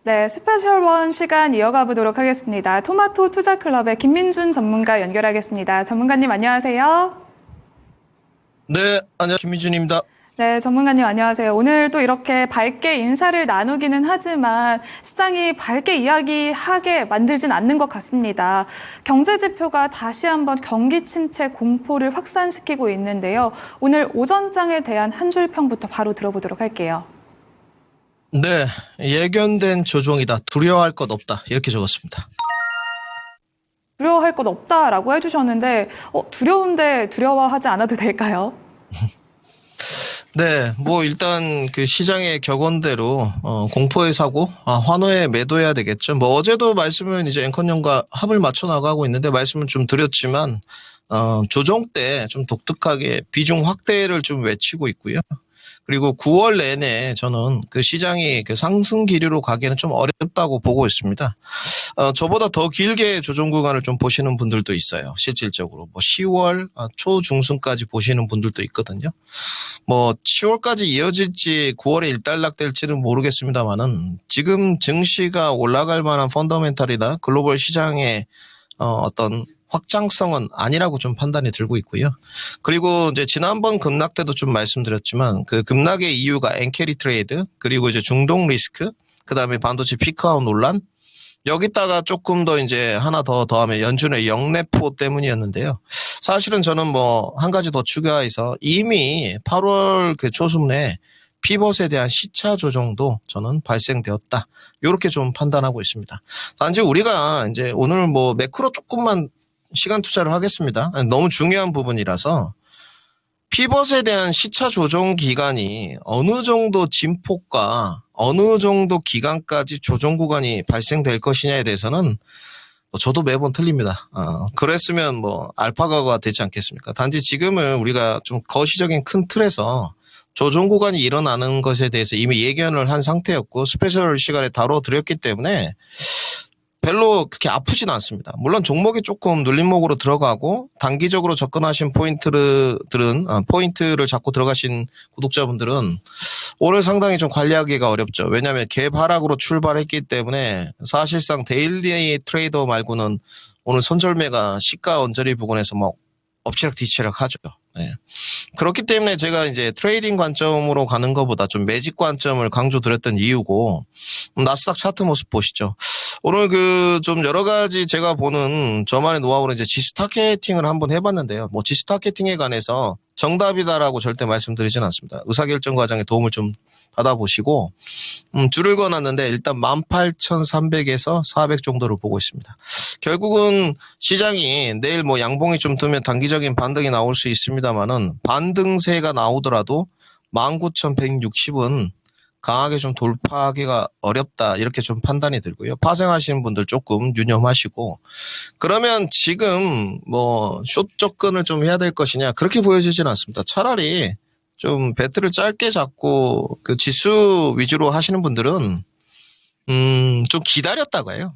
네, 스페셜 원 시간 이어가 보도록 하겠습니다. 토마토 투자클럽의 김민준 전문가 연결하겠습니다. 전문가님 안녕하세요. 네, 안녕 김민준입니다. 네, 전문가님 안녕하세요. 오늘 또 이렇게 밝게 인사를 나누기는 하지만 시장이 밝게 이야기하게 만들진 않는 것 같습니다. 경제 지표가 다시 한번 경기 침체 공포를 확산시키고 있는데요. 오늘 오전장에 대한 한 줄 평부터 바로 들어보도록 할게요. 네, 예견된 조정이다. 두려워할 것 없다. 이렇게 적었습니다. 두려워할 것 없다라고 해주셨는데 두려운데 두려워하지 않아도 될까요? 네, 뭐 일단 그 시장의 격언대로 공포의 사고, 환호에 매도해야 되겠죠. 뭐 어제도 말씀은 이제 앵커님과 합을 맞춰 나가고 있는데 말씀은 좀 드렸지만 조정 때 좀 독특하게 비중 확대를 좀 외치고 있고요. 그리고 9월 내내 저는 그 시장이 그 상승 기류로 가기에는 좀 어렵다고 보고 있습니다. 저보다 더 길게 조정 구간을 좀 보시는 분들도 있어요. 실질적으로 뭐 10월 초중순까지 보시는 분들도 있거든요. 뭐 10월까지 이어질지 9월에 일단락될지는 모르겠습니다만은 지금 증시가 올라갈 만한 펀더멘탈이나 글로벌 시장의 어떤 확장성은 아니라고 좀 판단이 들고 있고요. 그리고 이제 지난번 급락 때도 좀 말씀드렸지만 그 급락의 이유가 엔캐리 트레이드 그리고 이제 중동 리스크 그다음에 반도체 피크아웃 논란 여기다가 조금 더 이제 하나 더 더하면 연준의 영내포 때문이었는데요. 사실은 저는 뭐 한 가지 더 추가해서 이미 8월 그 초순에 피벗에 대한 시차 조정도 저는 발생되었다. 이렇게 좀 판단하고 있습니다. 단지 우리가 이제 오늘 뭐 매크로 조금만 시간 투자를 하겠습니다. 너무 중요한 부분이라서 피벗에 대한 시차 조정 기간이 어느 정도 진폭과 어느 정도 기간까지 조정 구간이 발생될 것이냐에 대해서는 저도 매번 틀립니다. 그랬으면 뭐 알파고가 되지 않겠습니까? 단지 지금은 우리가 좀 거시적인 큰 틀에서 조정 구간이 일어나는 것에 대해서 이미 예견을 한 상태였고 스페셜 시간에 다뤄드렸기 때문에 별로 그렇게 아프진 않습니다. 물론 종목이 조금 눌림목으로 들어가고 단기적으로 접근하신 포인트를 잡고 들어가신 구독자분들은 오늘 상당히 좀 관리하기가 어렵죠. 왜냐하면 갭 하락으로 출발했기 때문에 사실상 데일리 트레이더 말고는 오늘 손절매가 시가 언저리 부근에서 뭐 엎치락뒤치락 하죠. 네. 그렇기 때문에 제가 이제 트레이딩 관점으로 가는 것보다 좀 매직 관점을 강조드렸던 이유고 나스닥 차트 모습 보시죠. 오늘 그 좀 여러 가지 제가 보는 저만의 노하우로 이제 지수 타겟팅을 한번 해봤는데요. 뭐 지수 타겟팅에 관해서 정답이다라고 절대 말씀드리진 않습니다. 의사결정 과정에 도움을 좀 받아보시고 줄을 그어놨는데 일단 18,300에서 400 정도를 보고 있습니다. 결국은 시장이 내일 뭐 양봉이 좀 뜨면 단기적인 반등이 나올 수 있습니다만은 반등세가 나오더라도 19,160은 강하게 좀 돌파하기가 어렵다 이렇게 좀 판단이 들고요. 파생하시는 분들 조금 유념하시고 그러면 지금 뭐 숏 접근을 좀 해야 될 것이냐 그렇게 보여지진 않습니다. 차라리 좀 배트를 짧게 잡고 그 지수 위주로 하시는 분들은 좀 기다렸다가 해요.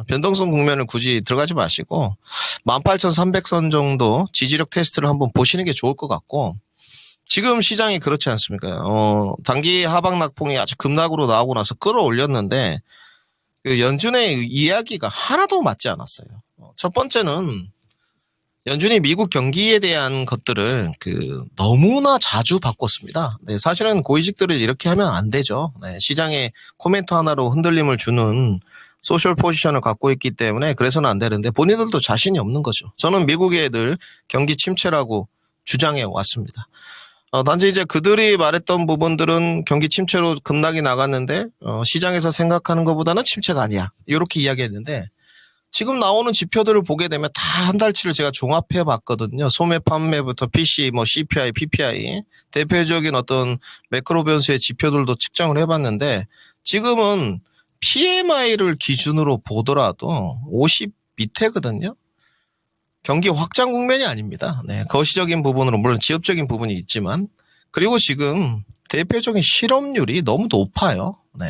변동성 국면을 굳이 들어가지 마시고 18,300선 정도 지지력 테스트를 한번 보시는 게 좋을 것 같고 지금 시장이 그렇지 않습니까? 단기 하방 낙폭이 아주 급락으로 나오고 나서 끌어올렸는데 그 연준의 이야기가 하나도 맞지 않았어요. 첫 번째는 연준이 미국 경기에 대한 것들을 그 너무나 자주 바꿨습니다. 네, 사실은 고위직들을 이렇게 하면 안 되죠. 네, 시장에 코멘트 하나로 흔들림을 주는 소셜 포지션을 갖고 있기 때문에 그래서는 안 되는데 본인들도 자신이 없는 거죠. 저는 미국의 애들 경기 침체라고 주장해 왔습니다. 단지 이제 그들이 말했던 부분들은 경기 침체로 급락이 나갔는데 시장에서 생각하는 것보다는 침체가 아니야. 이렇게 이야기했는데 지금 나오는 지표들을 보게 되면 다 한 달치를 제가 종합해 봤거든요. 소매 판매부터 PC, 뭐 CPI, PPI 대표적인 어떤 매크로 변수의 지표들도 측정을 해봤는데 지금은 PMI를 기준으로 보더라도 50 밑에거든요. 경기 확장 국면이 아닙니다. 네, 거시적인 부분으로 물론 지엽적인 부분이 있지만 그리고 지금 대표적인 실업률이 너무 높아요. 네.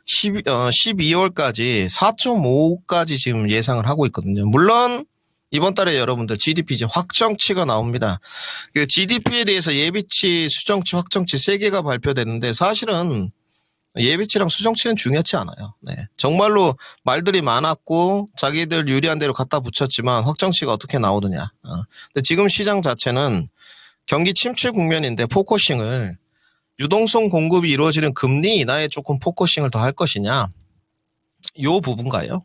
12월까지 4.5까지 지금 예상을 하고 있거든요. 물론 이번 달에 여러분들 GDP 이제 확정치가 나옵니다. 그 GDP에 대해서 예비치, 수정치, 확정치 3개가 발표되는데 사실은 예비치랑 수정치는 중요치 않아요. 네. 정말로 말들이 많았고 자기들 유리한 대로 갖다 붙였지만 확정치가 어떻게 나오느냐. 근데 지금 시장 자체는 경기 침체 국면인데 포커싱을 유동성 공급이 이루어지는 금리 인하에 조금 포커싱을 더 할 것이냐. 요 부분가요.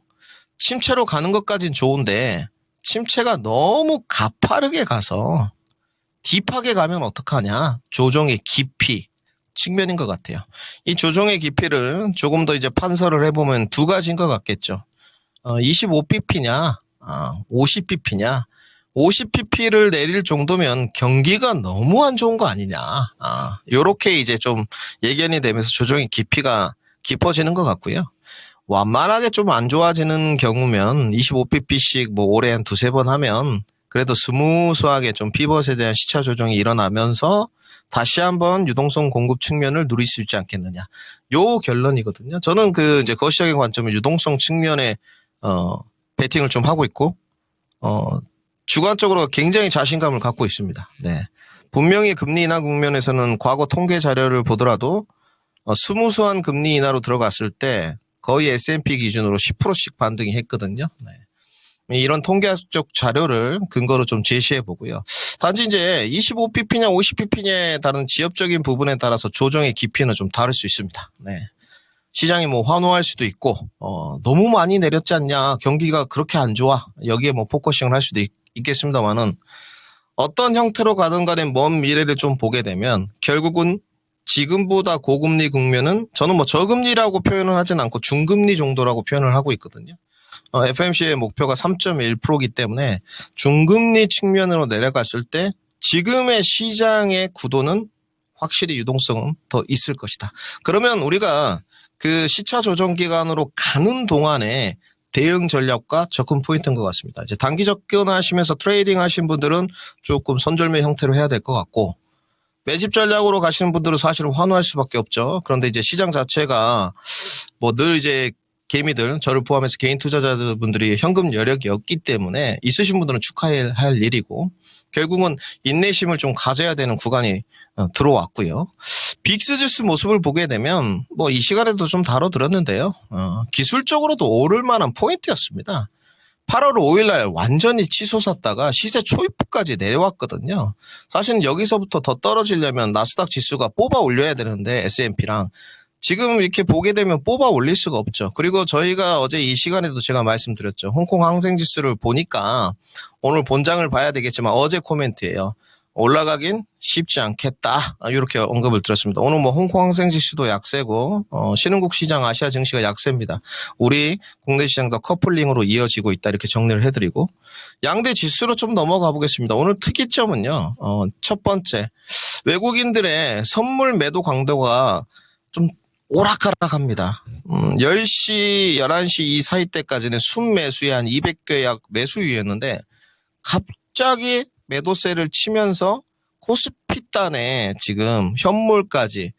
침체로 가는 것까진 좋은데 침체가 너무 가파르게 가서 딥하게 가면 어떡하냐. 조정의 깊이 측면인 것 같아요. 이 조정의 깊이를 조금 더 이제 판서를 해보면 두 가지인 것 같겠죠. 25pp냐, 50pp냐. 50pp를 내릴 정도면 경기가 너무 안 좋은 거 아니냐. 요렇게 이제 좀 예견이 되면서 조정의 깊이가 깊어지는 것 같고요. 완만하게 좀 안 좋아지는 경우면 25pp씩 뭐 올해 한 두세 번 하면 그래도 스무스하게 좀 피벗에 대한 시차 조정이 일어나면서 다시 한번 유동성 공급 측면을 누릴 수 있지 않겠느냐. 요 결론이거든요. 저는 그 이제 거시적인 관점은 유동성 측면에 베팅을 좀 하고 있고 주관적으로 굉장히 자신감을 갖고 있습니다. 네. 분명히 금리 인하 국면에서는 과거 통계 자료를 보더라도 스무스한 금리 인하로 들어갔을 때 거의 S&P 기준으로 10%씩 반등이 했거든요. 네. 이런 통계학적 자료를 근거로 좀 제시해 보고요. 단지 이제 25pp냐 50pp냐에 따른 지엽적인 부분에 따라서 조정의 깊이는 좀 다를 수 있습니다. 네. 시장이 뭐 환호할 수도 있고 너무 많이 내렸지 않냐. 경기가 그렇게 안 좋아. 여기에 뭐 포커싱을 할 수도 있겠습니다만은 어떤 형태로 가든 간에 먼 미래를 좀 보게 되면 결국은 지금보다 고금리 국면은 저는 뭐 저금리라고 표현을 하진 않고 중금리 정도라고 표현을 하고 있거든요. FMC의 목표가 3.1%이기 때문에 중금리 측면으로 내려갔을 때 지금의 시장의 구도는 확실히 유동성은 더 있을 것이다. 그러면 우리가 그 시차 조정 기간으로 가는 동안에 대응 전략과 접근 포인트인 것 같습니다. 이제 단기 접근하시면서 트레이딩 하신 분들은 조금 선절매 형태로 해야 될 것 같고 매집 전략으로 가시는 분들은 사실은 환호할 수밖에 없죠. 그런데 이제 시장 자체가 뭐 늘 이제 개미들, 저를 포함해서 개인 투자자분들이 현금 여력이 없기 때문에 있으신 분들은 축하해야 할 일이고 결국은 인내심을 좀 가져야 되는 구간이 들어왔고요. 빅스 지수 모습을 보게 되면 뭐 이 시간에도 좀 다뤄드렸는데요. 기술적으로도 오를 만한 포인트였습니다. 8월 5일 날 완전히 치솟았다가 시세 초입부까지 내려왔거든요. 사실은 여기서부터 더 떨어지려면 나스닥 지수가 뽑아 올려야 되는데 S&P랑 지금 이렇게 보게 되면 뽑아 올릴 수가 없죠. 그리고 저희가 어제 이 시간에도 제가 말씀드렸죠. 홍콩 항생지수를 보니까 오늘 본장을 봐야 되겠지만 어제 코멘트예요. 올라가긴 쉽지 않겠다. 이렇게 언급을 드렸습니다. 오늘 뭐 홍콩 항생지수도 약세고 신흥국 시장 아시아 증시가 약세입니다. 우리 국내 시장도 커플링으로 이어지고 있다 이렇게 정리를 해드리고 양대 지수로 좀 넘어가 보겠습니다. 오늘 특이점은요. 첫 번째 외국인들의 선물 매도 강도가 좀 오락가락합니다. 10시, 11시 이 사이 때까지는 순매수에 한 200개 약 매수유였는데 갑자기 매도세를 치면서 코스피단에 지금 현물까지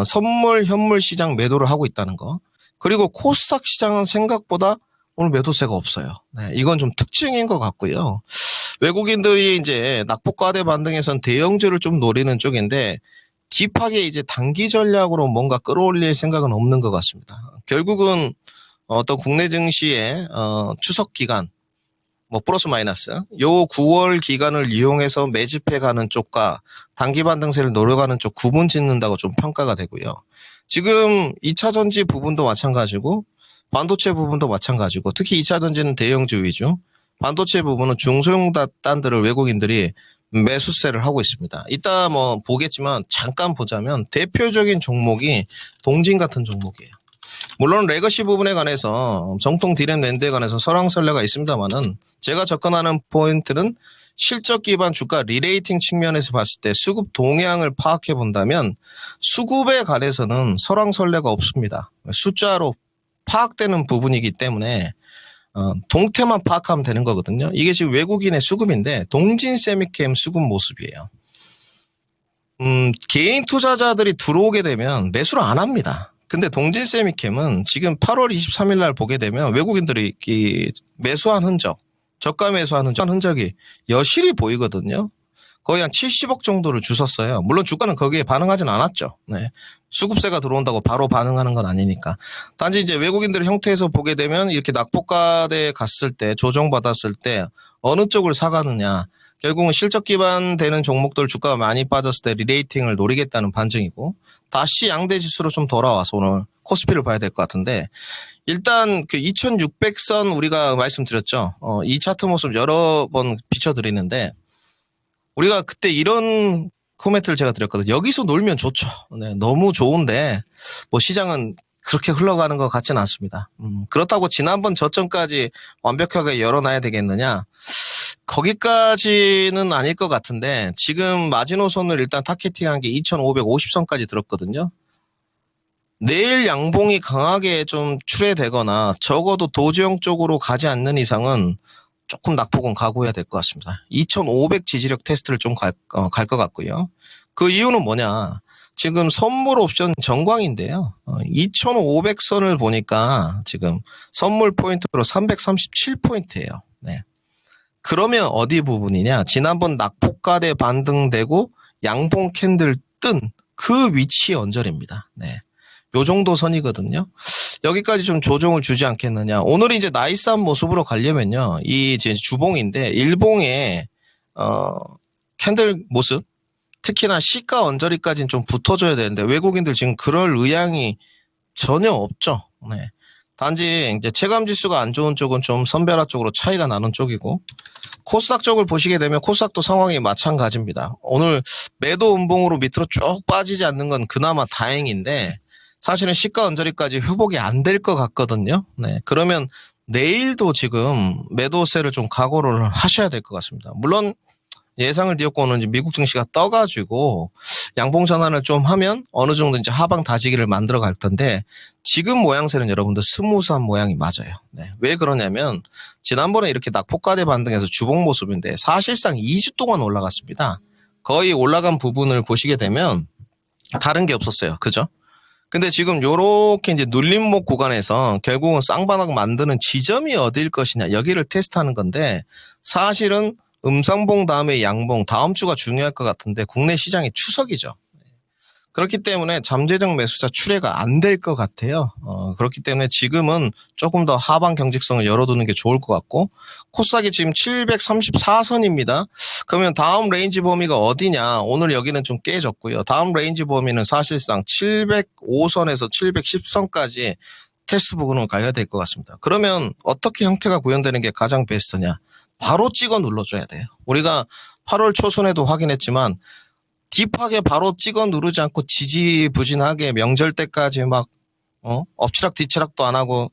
선물 현물 시장 매도를 하고 있다는 거. 그리고 코스닥 시장은 생각보다 오늘 매도세가 없어요. 네, 이건 좀 특징인 것 같고요. 외국인들이 이제 낙폭과대 반등에선 대형주를 좀 노리는 쪽인데 딥하게 이제 단기 전략으로 뭔가 끌어올릴 생각은 없는 것 같습니다. 결국은 어떤 국내 증시의 추석 기간 뭐 플러스 마이너스 요 9월 기간을 이용해서 매집해가는 쪽과 단기 반등세를 노려가는 쪽 구분 짓는다고 좀 평가가 되고요. 지금 2차 전지 부분도 마찬가지고 반도체 부분도 마찬가지고 특히 2차 전지는 대형주 위주 반도체 부분은 중소형 단들을 외국인들이 매수세를 하고 있습니다. 이따 뭐 보겠지만 잠깐 보자면 대표적인 종목이 동진 같은 종목이에요. 물론 레거시 부분에 관해서 정통 디램 랜드에 관해서 설왕설래가 있습니다만은 제가 접근하는 포인트는 실적 기반 주가 리레이팅 측면에서 봤을 때 수급 동향을 파악해 본다면 수급에 관해서는 설왕설래가 없습니다. 숫자로 파악되는 부분이기 때문에 동태만 파악하면 되는 거거든요. 이게 지금 외국인의 수급인데 동진 세미캠 수급 모습이에요. 개인 투자자들이 들어오게 되면 매수를 안 합니다. 근데 동진 세미캠은 지금 8월 23일 날 보게 되면 외국인들이 매수한 흔적, 저가 매수한 흔적이 여실히 보이거든요. 거의 한 70억 정도를 주셨어요. 물론 주가는 거기에 반응하진 않았죠. 네. 수급세가 들어온다고 바로 반응하는 건 아니니까. 단지 이제 외국인들 형태에서 보게 되면 이렇게 낙폭과대에 갔을 때, 조정받았을 때 어느 쪽을 사가느냐. 결국은 실적 기반되는 종목들 주가가 많이 빠졌을 때 리레이팅을 노리겠다는 반증이고, 다시 양대 지수로 좀 돌아와서 오늘 코스피를 봐야 될 것 같은데, 일단 그 2600선 우리가 말씀드렸죠. 이 차트 모습 여러 번 비춰드리는데, 우리가 그때 이런 코멘트를 제가 드렸거든요. 여기서 놀면 좋죠. 네, 너무 좋은데 뭐 시장은 그렇게 흘러가는 것 같지는 않습니다. 그렇다고 지난번 저점까지 완벽하게 열어놔야 되겠느냐? 거기까지는 아닐 것 같은데 지금 마지노선을 일단 타겟팅한 게 2550선까지 들었거든요. 내일 양봉이 강하게 좀 출회되거나 적어도 도지형 쪽으로 가지 않는 이상은 조금 낙폭은 각오해야 될 것 같습니다. 2500 지지력 테스트를 좀 갈 것 같고요. 그 이유는 뭐냐. 지금 선물 옵션 정광인데요. 2500선을 보니까 지금 선물 포인트로 337포인트예요. 네. 그러면 어디 부분이냐. 지난번 낙폭가대 반등되고 양봉 캔들 뜬 그 위치 언저리입니다. 네. 요 정도 선이거든요. 여기까지 좀 조정을 주지 않겠느냐. 오늘 이제 나이스한 모습으로 가려면요. 이 이제 주봉인데 일봉의 캔들 모습, 특히나 시가 언저리까지는 좀 붙어줘야 되는데 외국인들 지금 그럴 의향이 전혀 없죠. 네. 단지 이제 체감 지수가 안 좋은 쪽은 좀 선별화 쪽으로 차이가 나는 쪽이고 코스닥 쪽을 보시게 되면 코스닥도 상황이 마찬가지입니다. 오늘 매도 음봉으로 밑으로 쭉 빠지지 않는 건 그나마 다행인데 사실은 시가 언저리까지 회복이 안 될 것 같거든요. 네. 그러면 내일도 지금 매도세를 좀 각오를 하셔야 될 것 같습니다. 물론 예상을 뒤엎고 오는 미국 증시가 떠가지고 양봉 전환을 좀 하면 어느 정도 이제 하방 다지기를 만들어 갈 텐데 지금 모양새는 여러분들 스무스한 모양이 맞아요. 네. 왜 그러냐면 지난번에 이렇게 낙폭가대 반등해서 주봉 모습인데 사실상 2주 동안 올라갔습니다. 거의 올라간 부분을 보시게 되면 다른 게 없었어요. 그죠? 근데 지금 요렇게 이제 눌림목 구간에서 결국은 쌍바닥 만드는 지점이 어디일 것이냐 여기를 테스트하는 건데 사실은 음상봉 다음에 양봉 다음 주가 중요할 것 같은데 국내 시장이 추석이죠. 그렇기 때문에 잠재적 매수자 출회가 안 될 것 같아요. 그렇기 때문에 지금은 조금 더 하방 경직성을 열어두는 게 좋을 것 같고 코스닥이 지금 734선입니다. 그러면 다음 레인지 범위가 어디냐. 오늘 여기는 좀 깨졌고요. 다음 레인지 범위는 사실상 705선에서 710선까지 테스트 부분을 가야 될 것 같습니다. 그러면 어떻게 형태가 구현되는 게 가장 베스트냐. 바로 찍어 눌러줘야 돼요. 우리가 8월 초순에도 확인했지만 딥하게 바로 찍어 누르지 않고 지지부진하게 명절 때까지 막 엎치락 뒤치락도 안 하고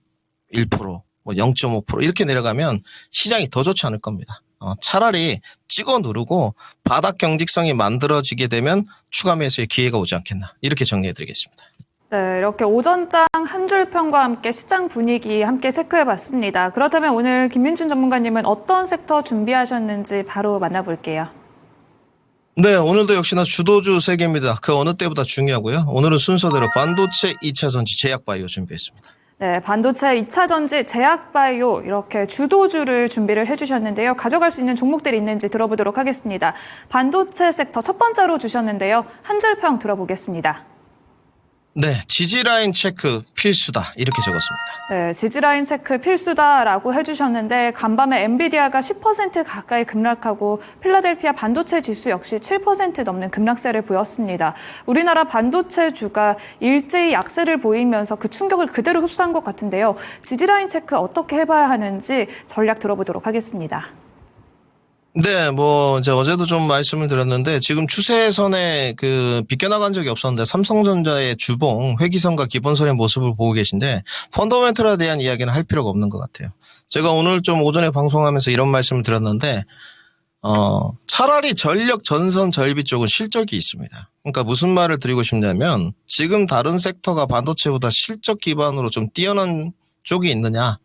1%, 뭐 0.5% 이렇게 내려가면 시장이 더 좋지 않을 겁니다. 차라리 찍어 누르고 바닥 경직성이 만들어지게 되면 추가 매수의 기회가 오지 않겠나 이렇게 정리해드리겠습니다. 네, 이렇게 오전장 한 줄 평과 함께 시장 분위기 함께 체크해봤습니다. 그렇다면 오늘 김민준 전문가님은 어떤 섹터 준비하셨는지 바로 만나볼게요. 네, 오늘도 역시나 주도주 3개입니다. 그 어느 때보다 중요하고요. 오늘은 순서대로 반도체, 2차전지, 제약바이오 준비했습니다. 네, 반도체, 2차전지, 제약바이오 이렇게 주도주를 준비를 해주셨는데요. 가져갈 수 있는 종목들이 있는지 들어보도록 하겠습니다. 반도체 섹터 첫 번째로 주셨는데요. 한 줄 평 들어보겠습니다. 네, 지지라인 체크 필수다 이렇게 적었습니다. 네, 지지라인 체크 필수다라고 해주셨는데 간밤에 엔비디아가 10% 가까이 급락하고 필라델피아 반도체 지수 역시 7% 넘는 급락세를 보였습니다. 우리나라 반도체주가 일제히 약세를 보이면서 그 충격을 그대로 흡수한 것 같은데요. 지지라인 체크 어떻게 해봐야 하는지 전략 들어보도록 하겠습니다. 네, 이제 어제도 좀 말씀을 드렸는데, 지금 추세선에 비껴나간 적이 없었는데, 삼성전자의 주봉, 회기선과 기본선의 모습을 보고 계신데, 펀더멘털에 대한 이야기는 할 필요가 없는 것 같아요. 제가 오늘 좀 오전에 방송하면서 이런 말씀을 드렸는데, 차라리 전력 전선 절비 쪽은 실적이 있습니다. 그러니까 무슨 말을 드리고 싶냐면, 지금 다른 섹터가 반도체보다 실적 기반으로 좀 뛰어난 쪽이 있느냐,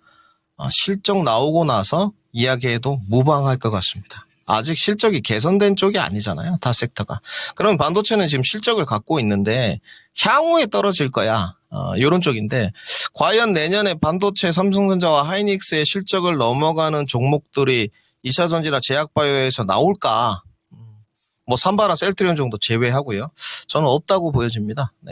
실적 나오고 나서 이야기해도 무방할 것 같습니다. 아직 실적이 개선된 쪽이 아니잖아요. 다 섹터가. 그럼 반도체는 지금 실적을 갖고 있는데 향후에 떨어질 거야. 이런 쪽인데 과연 내년에 반도체 삼성전자와 하이닉스의 실적을 넘어가는 종목들이 2차전지나 제약바이오에서 나올까? 뭐 삼바나 셀트리온 정도 제외하고요. 저는 없다고 보여집니다. 네.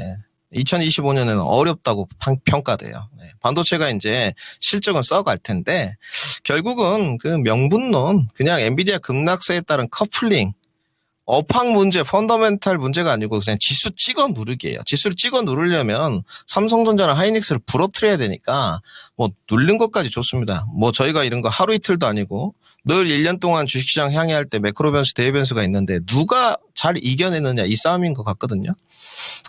2025년에는 어렵다고 평가돼요. 네. 반도체가 이제 실적은 써갈 텐데 결국은 그 명분론 그냥 엔비디아 급락세에 따른 커플링 업황 문제, 펀더멘탈 문제가 아니고 그냥 지수 찍어 누르기예요. 지수를 찍어 누르려면 삼성전자나 하이닉스를 부러뜨려야 되니까 뭐 누른 것까지 좋습니다. 뭐 저희가 이런 거 하루 이틀도 아니고 늘 1년 동안 주식시장 향해할 때 매크로 변수, 대외 변수가 있는데 누가 잘 이겨내느냐 이 싸움인 것 같거든요.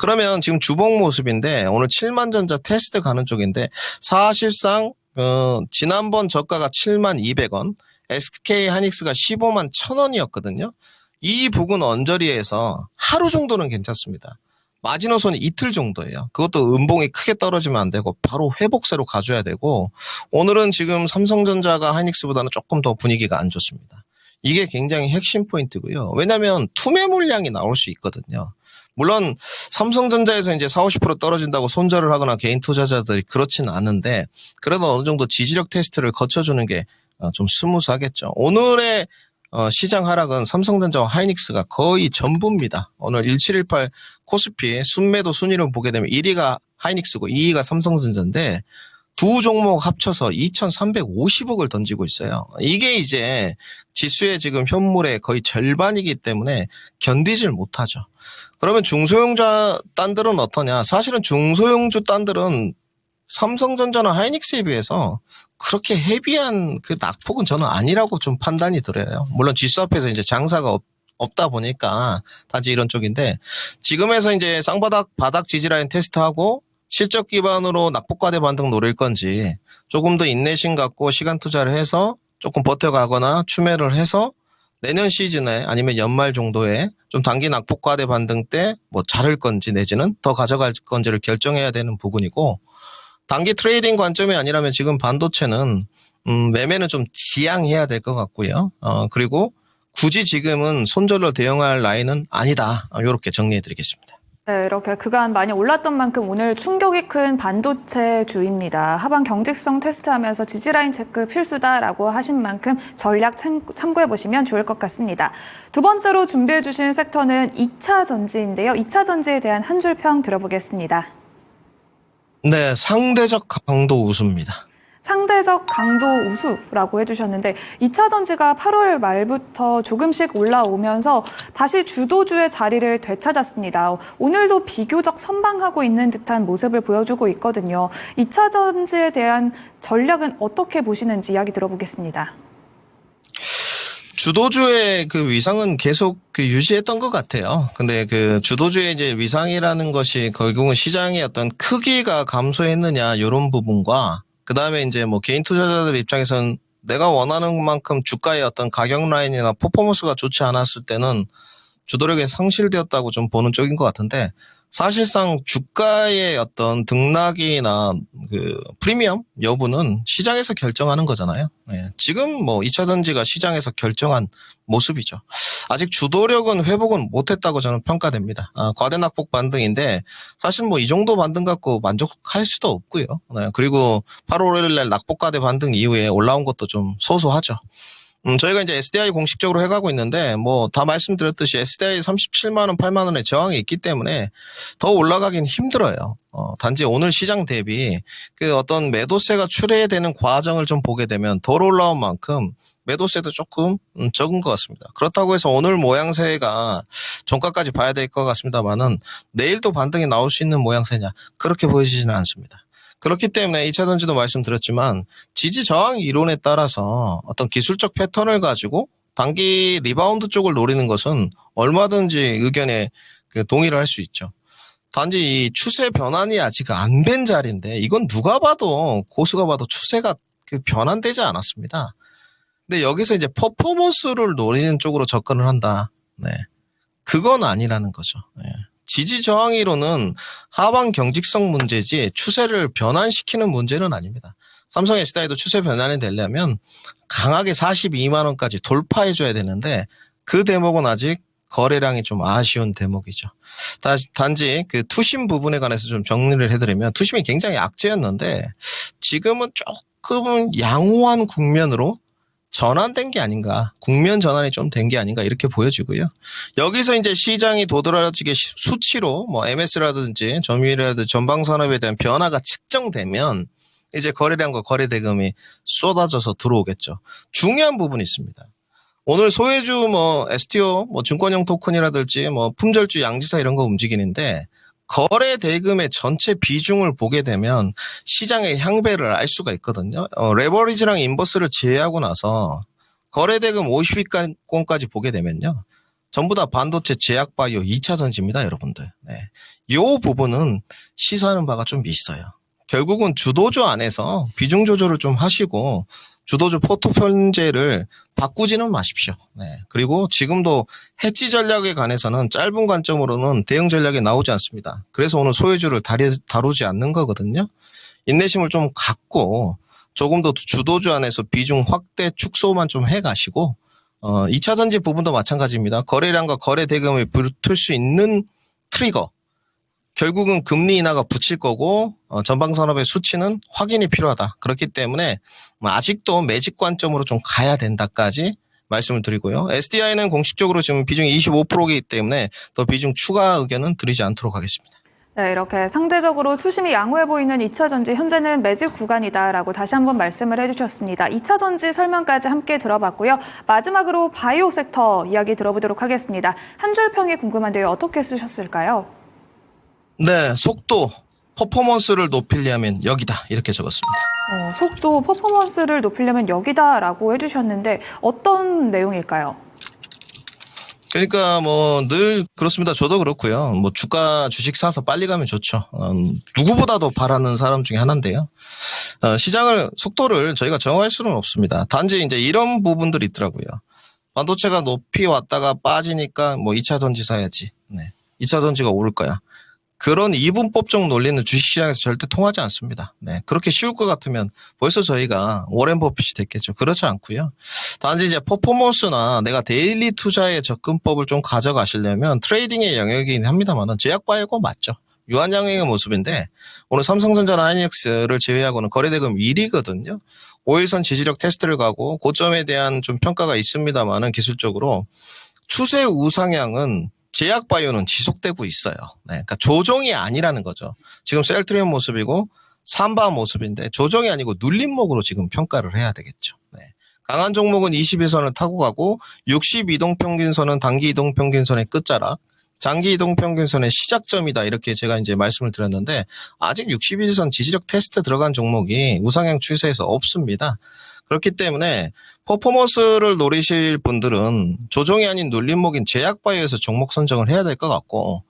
그러면 지금 주봉 모습인데 오늘 7만전자 테스트 가는 쪽인데 사실상 지난번 저가가 7만 200원, SK 하이닉스가 15만 1000원이었거든요. 이 부근 언저리에서 하루 정도는 괜찮습니다. 마지노선이 이틀 정도예요. 그것도 음봉이 크게 떨어지면 안 되고 바로 회복세로 가줘야 되고 오늘은 지금 삼성전자가 하이닉스보다는 조금 더 분위기가 안 좋습니다. 이게 굉장히 핵심 포인트고요. 왜냐하면 투매 물량이 나올 수 있거든요. 물론 삼성전자에서 이제 40~50% 떨어진다고 손절을 하거나 개인 투자자들이 그렇지는 않은데 그래도 어느 정도 지지력 테스트를 거쳐주는 게 좀 스무스하겠죠. 오늘의 시장 하락은 삼성전자와 하이닉스가 거의 전부입니다. 오늘 1718 코스피의 순매도 순위를 보게 되면 1위가 하이닉스고 2위가 삼성전자인데 두 종목 합쳐서 2,350억을 던지고 있어요. 이게 이제 지수의 지금 현물의 거의 절반이기 때문에 견디질 못하죠. 그러면 중소형주 딴들은 어떠냐? 사실은 중소형주 딴들은 삼성전자나 하이닉스에 비해서 그렇게 헤비한 그 낙폭은 저는 아니라고 좀 판단이 들어요. 물론 지수 앞에서 이제 장사가 없다 보니까 단지 이런 쪽인데 지금에서 이제 바닥 지지라인 테스트하고 실적 기반으로 낙폭과대 반등 노릴 건지 조금 더 인내심 갖고 시간 투자를 해서 조금 버텨가거나 추매를 해서 내년 시즌에 아니면 연말 정도에 좀 단기 낙폭과대 반등 때 뭐 자를 건지 내지는 더 가져갈 건지를 결정해야 되는 부분이고 단기 트레이딩 관점이 아니라면 지금 반도체는 매매는 좀 지양해야 될 것 같고요. 그리고 굳이 지금은 손절로 대응할 라인은 아니다. 이렇게 정리해드리겠습니다. 네, 이렇게 그간 많이 올랐던 만큼 오늘 충격이 큰 반도체 주입니다. 하방 경직성 테스트하면서 지지라인 체크 필수다라고 하신 만큼 전략 참고해보시면 좋을 것 같습니다. 두 번째로 준비해주신 섹터는 2차 전지인데요. 2차 전지에 대한 한 줄 평 들어보겠습니다. 네, 상대적 강도 우수입니다. 상대적 강도 우수라고 해주셨는데 2차 전지가 8월 말부터 조금씩 올라오면서 다시 주도주의 자리를 되찾았습니다. 오늘도 비교적 선방하고 있는 듯한 모습을 보여주고 있거든요. 2차 전지에 대한 전략은 어떻게 보시는지 이야기 들어보겠습니다. 주도주의 그 위상은 계속 그 유지했던 것 같아요. 근데 그 주도주의 이제 위상이라는 것이 결국은 시장의 어떤 크기가 감소했느냐 이런 부분과 그 다음에 이제 뭐 개인 투자자들 입장에서는 내가 원하는 만큼 주가의 어떤 가격 라인이나 퍼포먼스가 좋지 않았을 때는 주도력이 상실되었다고 좀 보는 쪽인 것 같은데 사실상 주가의 어떤 등락이나 그 프리미엄 여부는 시장에서 결정하는 거잖아요. 네. 지금 뭐 2차 전지가 시장에서 결정한 모습이죠. 아직 주도력은 회복은 못했다고 저는 평가됩니다. 과대 낙폭 반등인데 사실 뭐 이 정도 반등 갖고 만족할 수도 없고요. 네. 그리고 8월 5일 날 낙폭 과대 반등 이후에 올라온 것도 좀 소소하죠. 저희가 이제 SDI 공식적으로 해가고 있는데, 뭐, 다 말씀드렸듯이 SDI 37만원, 8만원의 저항이 있기 때문에 더 올라가긴 힘들어요. 단지 오늘 시장 대비 그 어떤 매도세가 출회되는 과정을 좀 보게 되면 덜 올라온 만큼 매도세도 조금 적은 것 같습니다. 그렇다고 해서 오늘 모양새가 종가까지 봐야 될 것 같습니다만은 내일도 반등이 나올 수 있는 모양새냐? 그렇게 보여지지는 않습니다. 그렇기 때문에 2차 전지도 말씀드렸지만 지지 저항 이론에 따라서 어떤 기술적 패턴을 가지고 단기 리바운드 쪽을 노리는 것은 얼마든지 의견에 동의를 할 수 있죠. 단지 이 추세 변환이 아직 안 된 자리인데 이건 누가 봐도 고수가 봐도 추세가 변환되지 않았습니다. 근데 여기서 이제 퍼포먼스를 노리는 쪽으로 접근을 한다. 네, 그건 아니라는 거죠. 네. 지지 저항 이론은 하방 경직성 문제지 추세를 변환시키는 문제는 아닙니다. 삼성 SDI도 추세 변환이 되려면 강하게 42만 원까지 돌파해줘야 되는데 그 대목은 아직 거래량이 좀 아쉬운 대목이죠. 단지 그 투심 부분에 관해서 좀 정리를 해드리면 투심이 굉장히 악재였는데 지금은 조금은 양호한 국면으로 전환된 게 아닌가, 국면 전환이 좀 된 게 아닌가 이렇게 보여지고요. 여기서 이제 시장이 도드라지게 수치로 뭐 MS라든지 점유율이라든지 전방산업에 대한 변화가 측정되면 이제 거래량과 거래 대금이 쏟아져서 들어오겠죠. 중요한 부분이 있습니다. 오늘 소외주 뭐 STO 뭐 증권형 토큰이라든지 뭐 품절주 양지사 이런 거 움직이는데 거래 대금의 전체 비중을 보게 되면 시장의 향배를 알 수가 있거든요. 레버리지랑 인버스를 제외하고 나서 거래 대금 50위권까지 보게 되면요. 전부 다 반도체, 제약 바이오, 2차 전지입니다, 여러분들. 네. 이 부분은 시사하는 바가 좀 있어요. 결국은 주도주 안에서 비중 조절을 좀 하시고 주도주 포트폴리오를 바꾸지는 마십시오. 네. 그리고 지금도 해치 전략에 관해서는 짧은 관점으로는 대응 전략이 나오지 않습니다. 그래서 오늘 소외주를 다루지 않는 거거든요. 인내심을 좀 갖고 조금 더 주도주 안에서 비중 확대 축소만 좀 해가시고 2차 전지 부분도 마찬가지입니다. 거래량과 거래 대금을 붙을 수 있는 트리거. 결국은 금리 인하가 붙일 거고 전방산업의 수치는 확인이 필요하다. 그렇기 때문에 아직도 매직 관점으로 좀 가야 된다까지 말씀을 드리고요. SDI는 공식적으로 지금 비중이 25%이기 때문에 더 비중 추가 의견은 드리지 않도록 하겠습니다. 네, 이렇게 상대적으로 투심이 양호해 보이는 2차 전지 현재는 매집 구간이다라고 다시 한번 말씀을 해주셨습니다. 2차 전지 설명까지 함께 들어봤고요. 마지막으로 바이오 섹터 이야기 들어보도록 하겠습니다. 한 줄 평이 궁금한데요. 어떻게 쓰셨을까요? 네, 속도, 퍼포먼스를 높이려면 여기다 이렇게 적었습니다. 속도, 퍼포먼스를 높이려면 여기다라고 해주셨는데 어떤 내용일까요? 그러니까 뭐 늘 그렇습니다. 저도 그렇고요. 뭐 주식 사서 빨리 가면 좋죠. 누구보다도 바라는 사람 중에 하나인데요. 시장을 속도를 저희가 정할 수는 없습니다. 단지 이제 이런 부분들이 있더라고요. 반도체가 높이 왔다가 빠지니까 뭐 2차 전지 사야지. 네. 2차 전지가 오를 거야. 그런 이분법적 논리는 주식시장에서 절대 통하지 않습니다. 네. 그렇게 쉬울 것 같으면 벌써 저희가 워렌 버핏이 됐겠죠. 그렇지 않고요. 단지 이제 퍼포먼스나 내가 데일리 투자의 접근법을 좀 가져가시려면 트레이딩의 영역이긴 합니다만은 제약 바이오가 맞죠. 유한양행의 모습인데 오늘 삼성전자나 하이닉스를 제외하고는 거래대금 1위거든요. 5일선 지지력 테스트를 가고 고점에 대한 좀 평가가 있습니다만은 기술적으로 추세 우상향은 제약 바이오는 지속되고 있어요. 네, 그러니까 조정이 아니라는 거죠. 지금 셀트리온 모습이고 삼바 모습인데 조정이 아니고 눌림목으로 지금 평가를 해야 되겠죠. 네. 강한 종목은 21선을 타고 가고 60이동평균선은 단기 이동평균선의 끝자락, 장기 이동평균선의 시작점이다. 이렇게 제가 이제 말씀을 드렸는데 아직 61선 지지력 테스트 들어간 종목이 우상향 추세에서 없습니다. 그렇기 때문에 퍼포먼스를 노리실 분들은 조정이 아닌 눌림목인 제약바이오에서 종목 선정을 해야 될 것 같고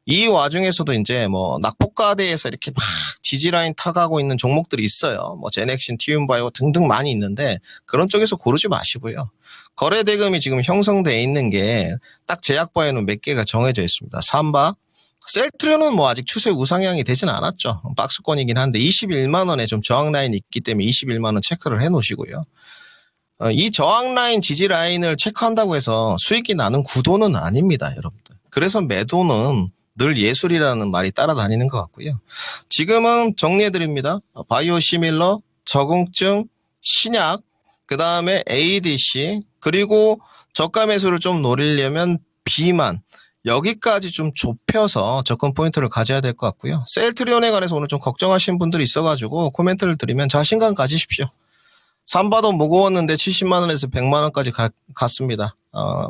이 와중에서도 이제 뭐 낙폭과대에서 이렇게 막 지지라인 타가고 있는 종목들이 있어요. 뭐 제넥신, 티움바이오 등등 많이 있는데 그런 쪽에서 고르지 마시고요. 거래 대금이 지금 형성되어 있는 게 딱 제약바이오는 몇 개가 정해져 있습니다. 삼바, 셀트리온은 뭐 아직 추세 우상향이 되진 않았죠. 박스권이긴 한데 21만 원에 좀 저항 라인이 있기 때문에 21만 원 체크를 해 놓으시고요. 이 저항 라인, 지지 라인을 체크한다고 해서 수익이 나는 구도는 아닙니다, 여러분들. 그래서 매도는 늘 예술이라는 말이 따라다니는 것 같고요. 지금은 정리해 드립니다. 바이오 시밀러, 적응증, 신약, 그 다음에 ADC, 그리고 저가 매수를 좀 노리려면 비만, 여기까지 좀 좁혀서 접근 포인트를 가져야 될 것 같고요. 셀트리온에 관해서 오늘 좀 걱정하시는 분들이 있어가지고 코멘트를 드리면 자신감 가지십시오. 삼바도 무거웠는데 70만 원에서 100만 원까지 갔습니다.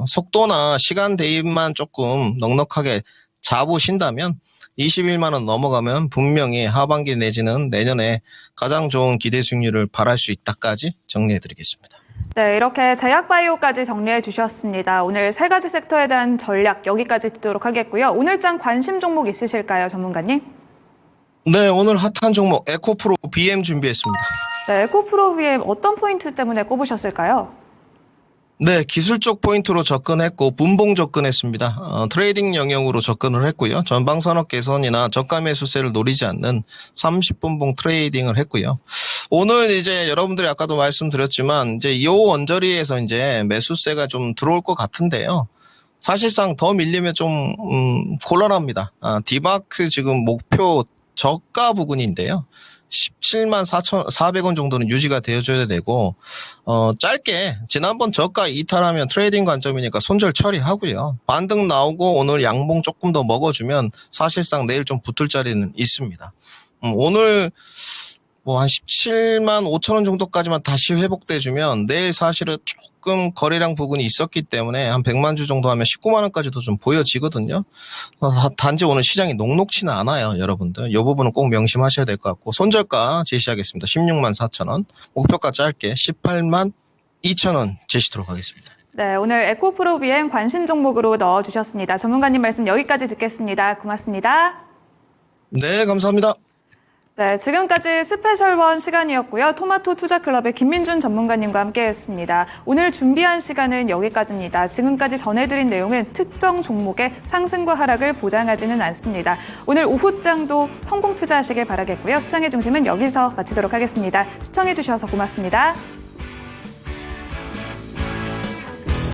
속도나 시간 대입만 조금 넉넉하게 잡으신다면 21만 원 넘어가면 분명히 하반기 내지는 내년에 가장 좋은 기대 수익률을 바랄 수 있다까지 정리해드리겠습니다. 네, 이렇게 제약바이오까지 정리해 주셨습니다. 오늘 세 가지 섹터에 대한 전략 여기까지 듣도록 하겠고요. 오늘장 관심 종목 있으실까요, 전문가님? 네, 오늘 핫한 종목 에코프로 BM 준비했습니다. 네, 에코프로 BM 어떤 포인트 때문에 꼽으셨을까요? 네, 기술적 포인트로 접근했고 분봉 접근했습니다. 트레이딩 영역으로 접근을 했고요. 전방선업 개선이나 저가 매수세를 노리지 않는 30분봉 트레이딩을 했고요. 오늘 이제 여러분들이 아까도 말씀드렸지만 이제 이 언저리에서 이제 매수세가 좀 들어올 것 같은데요. 사실상 더 밀리면 좀 곤란합니다. 디마크 지금 목표 저가 부근인데요. 17만 4,400원 정도는 유지가 되어줘야 되고, 짧게, 지난번 저가 이탈하면 트레이딩 관점이니까 손절 처리하고요. 반등 나오고 오늘 양봉 조금 더 먹어주면 사실상 내일 좀 붙을 자리는 있습니다. 오늘 뭐 한 17만 5천 원 정도까지만 다시 회복돼주면 내일 사실은 조금 거래량 부분이 있었기 때문에 한 100만 주 정도 하면 19만 원까지도 좀 보여지거든요. 단지 오늘 시장이 녹록치는 않아요, 여러분들. 이 부분은 꼭 명심하셔야 될 것 같고, 손절가 제시하겠습니다. 16만 4천 원, 목표가 짧게 18만 2천 원 제시도록 하겠습니다. 네, 오늘 에코프로 BM 관심 종목으로 넣어주셨습니다. 전문가님 말씀 여기까지 듣겠습니다. 고맙습니다. 네, 감사합니다. 네, 지금까지 스페셜1 시간이었고요. 토마토 투자클럽의 김민준 전문가님과 함께했습니다. 오늘 준비한 시간은 여기까지입니다. 지금까지 전해드린 내용은 특정 종목의 상승과 하락을 보장하지는 않습니다. 오늘 오후장도 성공 투자하시길 바라겠고요. 시청의 중심은 여기서 마치도록 하겠습니다. 시청해주셔서 고맙습니다.